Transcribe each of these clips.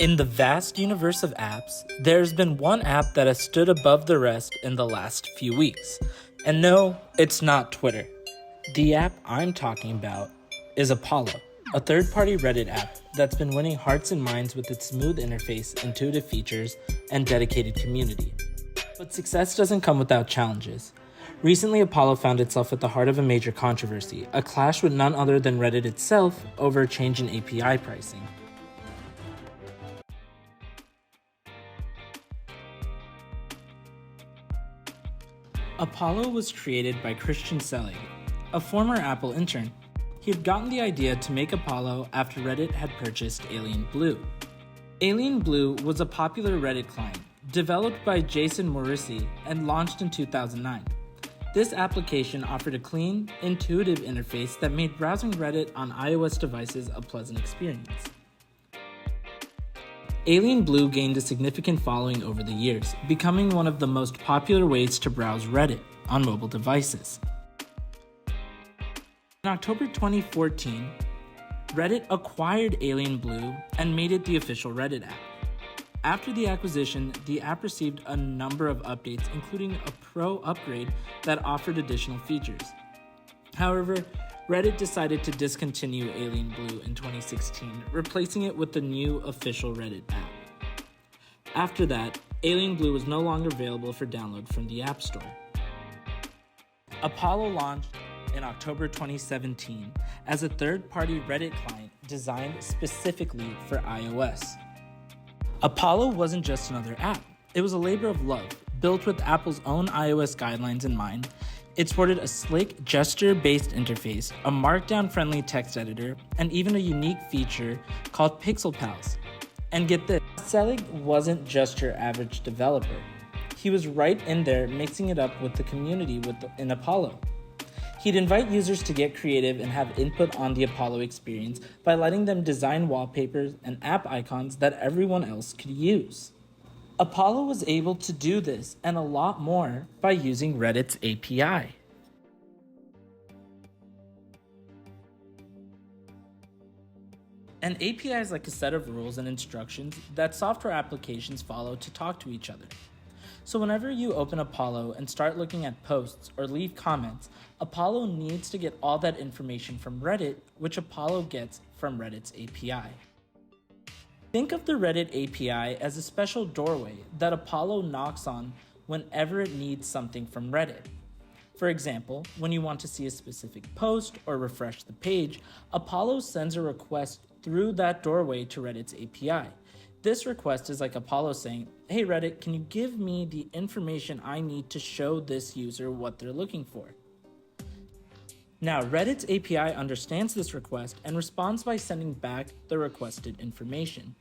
In the vast universe of apps, there's been one app that has stood above the rest in the last few weeks. And no, it's not Twitter. The app I'm talking about is Apollo, a third-party Reddit app that's been winning hearts and minds with its smooth interface, intuitive features, and dedicated community. But success doesn't come without challenges. Recently, Apollo found itself at the heart of a major controversy, a clash with none other than Reddit itself over a change in API pricing. Apollo was created by Christian Selig, a former Apple intern. He had gotten the idea to make Apollo after Reddit had purchased Alien Blue. Alien Blue was a popular Reddit client, developed by Jason Morrissey and launched in 2009. This application offered a clean, intuitive interface that made browsing Reddit on iOS devices a pleasant experience. Alien Blue gained a significant following over the years, becoming one of the most popular ways to browse Reddit on mobile devices. In October 2014, Reddit acquired Alien Blue and made it the official Reddit app. After the acquisition, the app received a number of updates, including a Pro upgrade that offered additional features. However, Reddit decided to discontinue Alien Blue in 2016, replacing it with the new official Reddit app. After that, Alien Blue was no longer available for download from the App Store. Apollo launched in October 2017 as a third-party Reddit client designed specifically for iOS. Apollo wasn't just another app, it was a labor of love, built with Apple's own iOS guidelines in mind. It sported a slick, gesture-based interface, a markdown-friendly text editor, and even a unique feature called Pixel Pals. And get this, Selig wasn't just your average developer. He was right in there mixing it up with the community in Apollo. He'd invite users to get creative and have input on the Apollo experience by letting them design wallpapers and app icons that everyone else could use. Apollo was able to do this and a lot more by using Reddit's API. An API is like a set of rules and instructions that software applications follow to talk to each other. So whenever you open Apollo and start looking at posts or leave comments, Apollo needs to get all that information from Reddit, which Apollo gets from Reddit's API. Think of the Reddit API as a special doorway that Apollo knocks on whenever it needs something from Reddit. For example, when you want to see a specific post or refresh the page, Apollo sends a request through that doorway to Reddit's API. This request is like Apollo saying, "Hey Reddit, can you give me the information I need to show this user what they're looking for?" Now, Reddit's API understands this request and responds by sending back the requested information.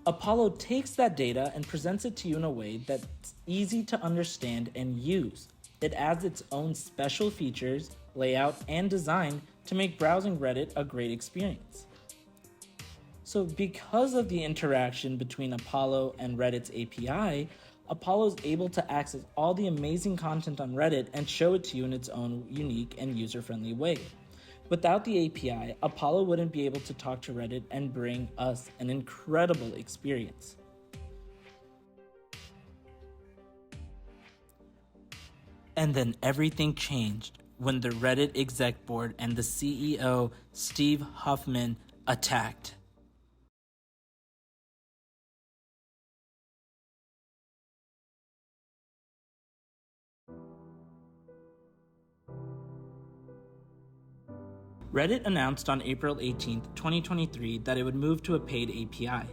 Apollo takes that data and presents it to you in a way that's easy to understand and use. It adds its own special features, layout, and design to make browsing Reddit a great experience. So because of the interaction between Apollo and Reddit's API, Apollo is able to access all the amazing content on Reddit and show it to you in its own unique and user-friendly way. Without the API, Apollo wouldn't be able to talk to Reddit and bring us an incredible experience. And then everything changed when the Reddit exec board and the CEO, Steve Huffman, attacked. Reddit announced on April 18, 2023 that it would move to a paid API.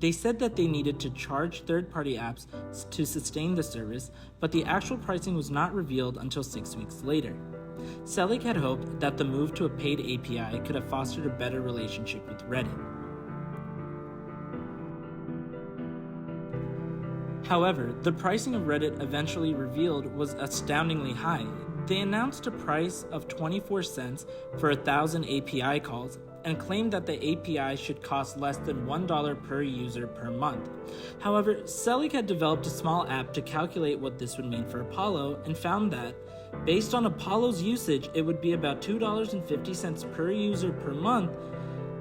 They said that they needed to charge third-party apps to sustain the service, but the actual pricing was not revealed until 6 weeks later. Selig had hoped that the move to a paid API could have fostered a better relationship with Reddit. However, the pricing of Reddit eventually revealed was astoundingly high. They announced a price of 24 cents for 1,000 API calls and claimed that the API should cost less than $1 per user per month. However, Selig had developed a small app to calculate what this would mean for Apollo and found that, based on Apollo's usage, it would be about $2.50 per user per month,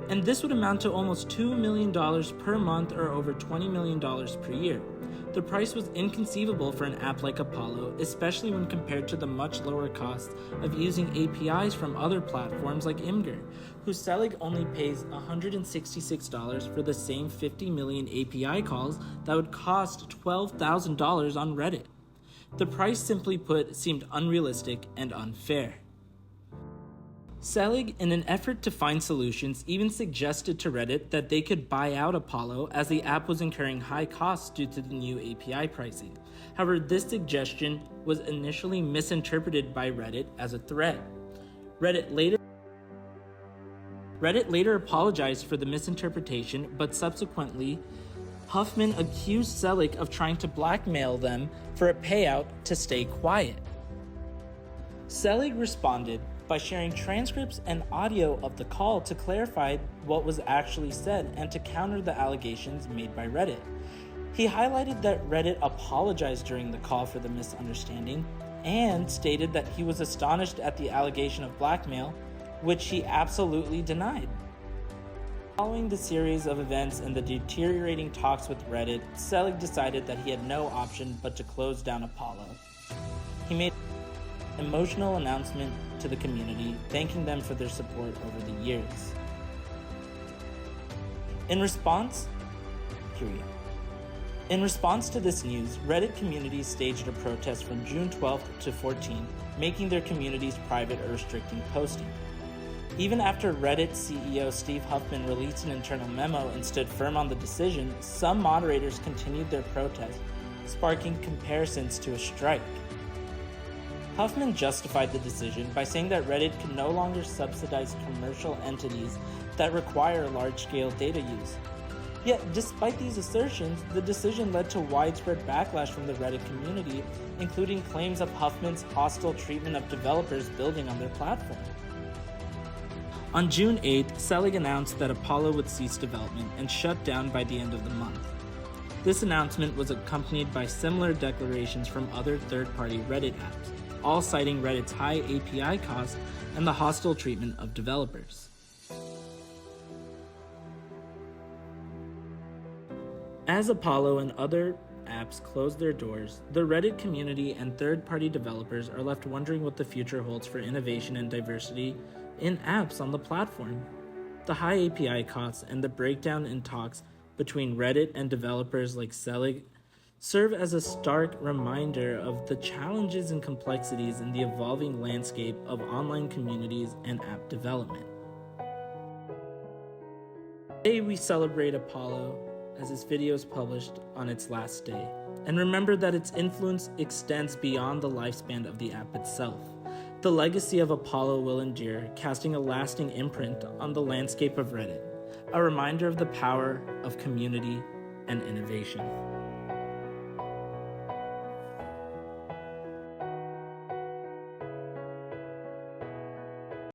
And this would amount to almost $2 million per month or over $20 million per year. The price was inconceivable for an app like Apollo, especially when compared to the much lower cost of using APIs from other platforms like Imgur, whose Selig only pays $166 for the same 50 million API calls that would cost $12,000 on Reddit. The price, simply put, seemed unrealistic and unfair. Selig, in an effort to find solutions, even suggested to Reddit that they could buy out Apollo as the app was incurring high costs due to the new API pricing. However, this suggestion was initially misinterpreted by Reddit as a threat. Reddit later apologized for the misinterpretation, but subsequently, Huffman accused Selig of trying to blackmail them for a payout to stay quiet. Selig responded by sharing transcripts and audio of the call to clarify what was actually said and to counter the allegations made by Reddit. He highlighted that Reddit apologized during the call for the misunderstanding and stated that he was astonished at the allegation of blackmail, which he absolutely denied. Following the series of events and the deteriorating talks with Reddit, Selig decided that he had no option but to close down Apollo. He made an emotional announcement to the community, thanking them for their support over the years. In response to this news, Reddit communities staged a protest from June 12th to 14th, making their communities private or restricting posting. Even after Reddit CEO Steve Huffman released an internal memo and stood firm on the decision, some moderators continued their protest, sparking comparisons to a strike. Huffman justified the decision by saying that Reddit can no longer subsidize commercial entities that require large-scale data use. Yet, despite these assertions, the decision led to widespread backlash from the Reddit community, including claims of Huffman's hostile treatment of developers building on their platform. On June 8th, Selig announced that Apollo would cease development and shut down by the end of the month. This announcement was accompanied by similar declarations from other third-party Reddit apps, all citing Reddit's high API costs and the hostile treatment of developers. As Apollo and other apps close their doors, the Reddit community and third-party developers are left wondering what the future holds for innovation and diversity in apps on the platform. The high API costs and the breakdown in talks between Reddit and developers like Selig serve as a stark reminder of the challenges and complexities in the evolving landscape of online communities and app development. Today we celebrate Apollo as this video is published on its last day, and remember that its influence extends beyond the lifespan of the app itself. The legacy of Apollo will endure, casting a lasting imprint on the landscape of Reddit, a reminder of the power of community and innovation.